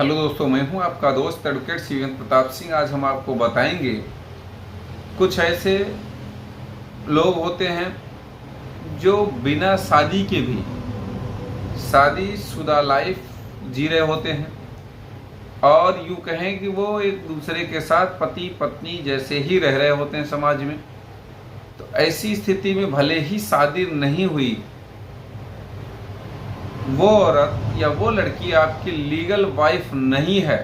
Hello दोस्तों, मैं हूं आपका दोस्त एडवोकेट शिवेंद्र प्रताप सिंह। आज हम आपको बताएंगे कुछ ऐसे लोग होते हैं जो बिना शादी के भी शादीशुदा लाइफ जी रहे होते हैं और यूं कहें कि वो एक दूसरे के साथ पति पत्नी जैसे ही रह रहे होते हैं समाज में। तो ऐसी स्थिति में भले ही शादी नहीं हुई, वो औरत या वो लड़की आपकी लीगल वाइफ नहीं है,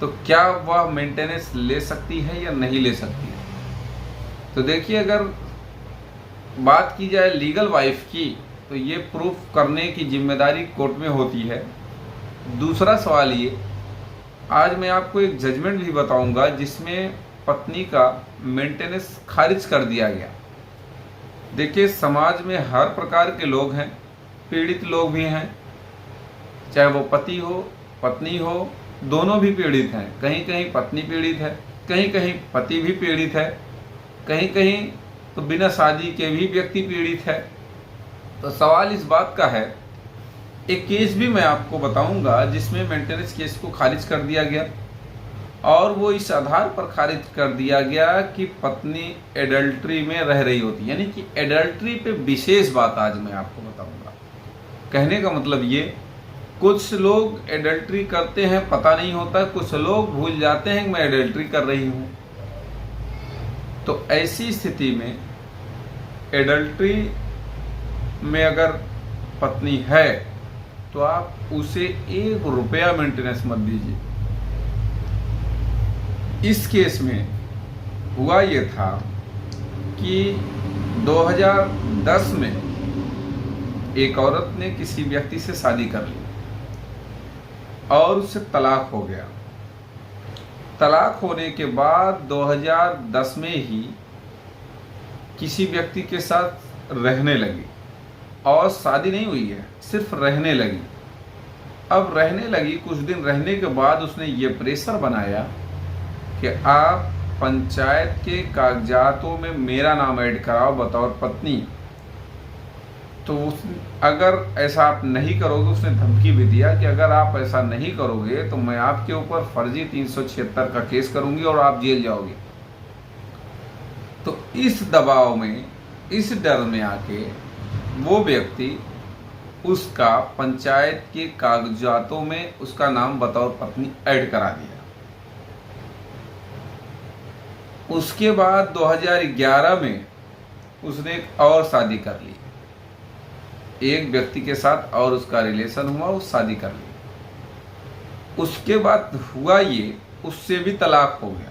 तो क्या वह मेंटेनेंस ले सकती है या नहीं ले सकती है? तो देखिए, अगर बात की जाए लीगल वाइफ की, तो ये प्रूफ करने की जिम्मेदारी कोर्ट में होती है। दूसरा सवाल ये, आज मैं आपको एक जजमेंट भी बताऊंगा जिसमें पत्नी का मेंटेनेंस खारिज कर दिया गया। देखिए, समाज में हर प्रकार के लोग हैं, पीड़ित लोग भी हैं, चाहे वो पति हो पत्नी हो, दोनों भी पीड़ित हैं। कहीं कहीं पत्नी पीड़ित है, कहीं कहीं पति भी पीड़ित है, कहीं कहीं तो बिना शादी के भी व्यक्ति पीड़ित है। तो सवाल इस बात का है, एक केस भी मैं आपको बताऊंगा जिसमें मेंटेनेंस केस को खारिज कर दिया गया, और वो इस आधार पर खारिज कर दिया गया कि पत्नी एडल्ट्री में रह रही होती, यानी कि एडल्ट्री पे विशेष बात आज मैं आपको बताऊंगा। कहने का मतलब ये, कुछ लोग एडल्ट्री करते हैं, पता नहीं होता, कुछ लोग भूल जाते हैं कि मैं एडल्ट्री कर रही हूं। तो ऐसी स्थिति में एडल्ट्री में अगर पत्नी है तो आप उसे 1 रुपया मेंटेनेंस मत दीजिए। इस केस में हुआ ये था कि 2010 में एक औरत ने किसी व्यक्ति से शादी कर ली और उससे तलाक हो गया। तलाक होने के बाद 2010 में ही किसी व्यक्ति के साथ रहने लगी, और शादी नहीं हुई है, सिर्फ रहने लगी। अब रहने लगी, कुछ दिन रहने के बाद उसने ये प्रेशर बनाया कि आप पंचायत के कागजातों में मेरा नाम ऐड कराओ बतौर पत्नी। तो अगर ऐसा आप नहीं करोगे, उसने धमकी भी दिया कि अगर आप ऐसा नहीं करोगे तो मैं आपके ऊपर फर्जी 376 का केस करूंगी और आप जेल जाओगे। तो इस दबाव में, इस डर में आके वो व्यक्ति उसका पंचायत के कागजातों में उसका नाम बतौर पत्नी ऐड करा दिया। उसके बाद 2011 में उसने एक और शादी कर ली, एक व्यक्ति के साथ और उसका रिलेशन हुआ, उस शादी कर ली। उसके बाद हुआ ये, उससे भी तलाक हो गया।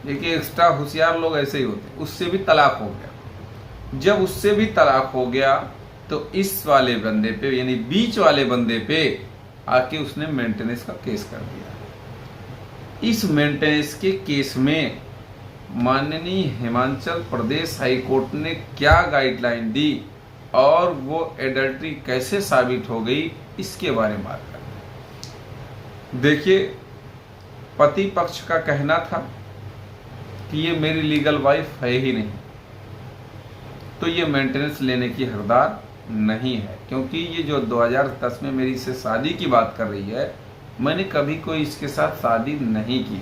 देखिए, एक्स्ट्रा होशियार लोग ऐसे ही होते हैं, उससे भी तलाक हो गया। जब उससे भी तलाक हो गया तो इस वाले बंदे पे, यानी बीच वाले बंदे पे आके उसने मेंटेनेंस का केस कर दिया। इस मेंटेनेंस के केस में माननीय हिमाचल प्रदेश हाई कोर्ट ने क्या गाइडलाइन दी और वो एडल्ट्री कैसे साबित हो गई, इसके बारे में बात करते हैं। देखिए, पति पक्ष का कहना था कि ये मेरी लीगल वाइफ है ही नहीं, तो ये मेंटेनेंस लेने की हकदार नहीं है, क्योंकि ये जो 2010 में मेरी से शादी की बात कर रही है, मैंने कभी कोई इसके साथ शादी नहीं की।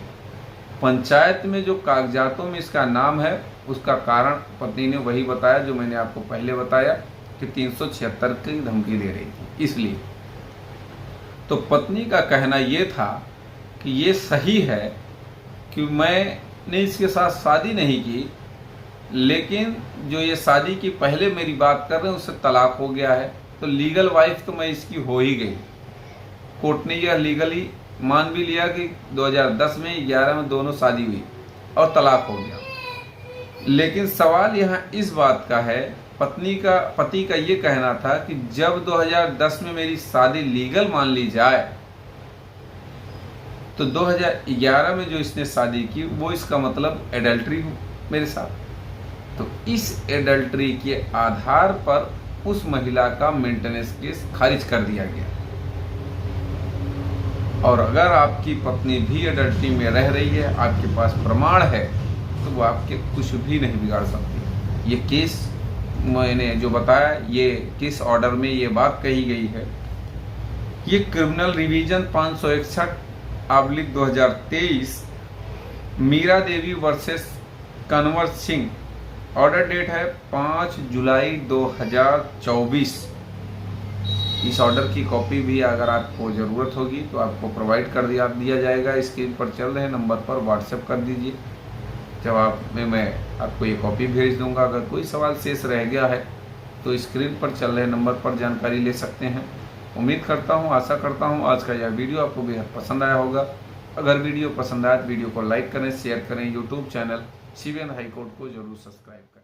पंचायत में जो कागजातों में इसका नाम है, उसका कारण पत्नी ने वही बताया जो मैंने आपको पहले बताया कि 376 की धमकी दे रही थी, इसलिए। तो पत्नी का कहना ये था कि ये सही है कि मैंने इसके साथ शादी नहीं की, लेकिन जो ये शादी की पहले मेरी बात कर रहे हैं उससे तलाक हो गया है, तो लीगल वाइफ तो मैं इसकी हो ही गई। कोर्ट ने यह लीगली मान भी लिया कि 2010 में 11 में दोनों शादी हुई और तलाक हो गया। लेकिन सवाल यहाँ इस बात का है, पति का ये कहना था कि जब 2010 में मेरी शादी लीगल मान ली जाए, तो 2011 में जो इसने शादी की वो इसका मतलब एडल्ट्री मेरे साथ। तो इस एडल्ट्री के आधार पर उस महिला का मेंटेनेंस केस खारिज कर दिया गया। और अगर आपकी पत्नी भी एडल्ट्री में रह रही है, आपके पास प्रमाण है, तो वो आपके कुछ भी नहीं बिगाड़ सकती। ये केस मैंने जो बताया, ये किस ऑर्डर में ये बात कही गई है ये criminal revision 561/2023 Meera Devi versus Kanwar Singh, order date है 5 जुलाई 2024। इस ऑर्डर की कॉपी भी अगर आपको ज़रूरत होगी तो आपको प्रोवाइड कर दिया जाएगा। स्क्रीन पर चल रहे नंबर पर व्हाट्सएप कर दीजिए, जवाब में मैं आपको ये कॉपी भेज दूंगा। अगर कोई सवाल शेष रह गया है तो स्क्रीन पर चल रहे नंबर पर जानकारी ले सकते हैं। उम्मीद करता हूँ, आशा करता हूँ आज का यह वीडियो आपको बेहद पसंद आया होगा। अगर वीडियो पसंद आए तो वीडियो को लाइक करें, शेयर करें। YouTube channel CBN high court को जरूर सब्सक्राइब करें।